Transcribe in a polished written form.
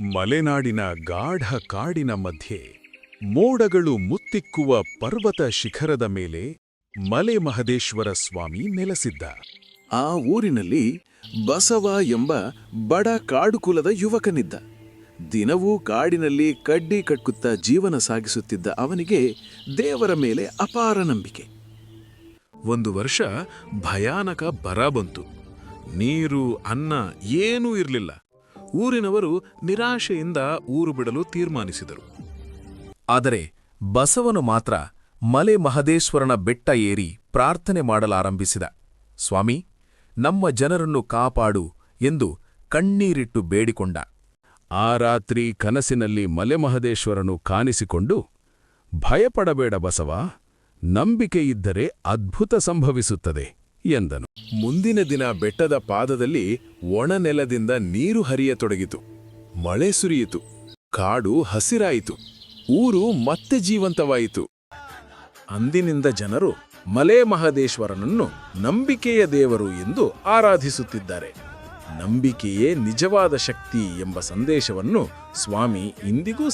ಮಲೆನಾಡಿನ ಗಾಢ ಕಾಡಿನ ಮಧ್ಯೆ ಮೋಡಗಳು ಮುತ್ತಿಕ್ಕುವ ಪರ್ವತ ಶಿಖರದ ಮೇಲೆ ಮಲೆ ಮಹದೇಶ್ವರ ಸ್ವಾಮಿ ನೆಲೆಸಿದ್ದ. ಆ ಊರಿನಲ್ಲಿ ಬಸವ ಎಂಬ ಬಡ ಕಾಡುಕುಲದ ಯುವಕನಿದ್ದ. ದಿನವೂ ಕಾಡಿನಲ್ಲಿ ಕಡ್ಡಿ ಕಟ್ಟುತ್ತಾ ಜೀವನ ಸಾಗಿಸುತ್ತಿದ್ದ ಅವನಿಗೆ ದೇವರ ಮೇಲೆ ಅಪಾರ ನಂಬಿಕೆ. ಒಂದು ವರ್ಷ ಭಯಾನಕ ಬರ ಬಂತು. ನೀರು, ಅನ್ನ ಏನೂ ಇರಲಿಲ್ಲ. ಊರಿನವರು ನಿರಾಶೆಯಿಂದ ಊರು ಬಿಡಲು ತೀರ್ಮಾನಿಸಿದರು. ಆದರೆ ಬಸವನು ಮಾತ್ರ ಮಲೆ ಮಹದೇಶ್ವರನ ಬೆಟ್ಟ ಏರಿ ಪ್ರಾರ್ಥನೆ ಮಾಡಲಾರಂಭಿಸಿದ. ಸ್ವಾಮಿ, ನಮ್ಮ ಜನರನ್ನು ಕಾಪಾಡು ಎಂದು ಕಣ್ಣೀರಿಟ್ಟು ಬೇಡಿಕೊಂಡ. ಆ ರಾತ್ರಿ ಕನಸಿನಲ್ಲಿ ಮಲೆಮಹದೇಶ್ವರನು ಕಾಣಿಸಿಕೊಂಡು, ಭಯಪಡಬೇಡ ಬಸವ, ನಂಬಿಕೆಯಿದ್ದರೆ ಅದ್ಭುತ ಸಂಭವಿಸುತ್ತದೆ ಎಂದನು. ಮುಂದಿನ ದಿನ ಬೆಟ್ಟದ ಪಾದದಲ್ಲಿ ಒಣನೆಲದಿಂದ ನೀರು ಹರಿಯತೊಡಗಿತು. ಮಳೆ ಸುರಿಯಿತು. ಕಾಡು ಹಸಿರಾಯಿತು. ಊರು ಮತ್ತೆ ಜೀವಂತವಾಯಿತು. ಅಂದಿನಿಂದ ಜನರು ಮಲೆ ಮಹದೇಶ್ವರನನ್ನು ನಂಬಿಕೆಯ ದೇವರು ಎಂದು ಆರಾಧಿಸುತ್ತಿದ್ದಾರೆ. ನಂಬಿಕೆಯೇ ನಿಜವಾದ ಶಕ್ತಿ ಎಂಬ ಸಂದೇಶವನ್ನು ಸ್ವಾಮಿ ಇಂದಿಗೂ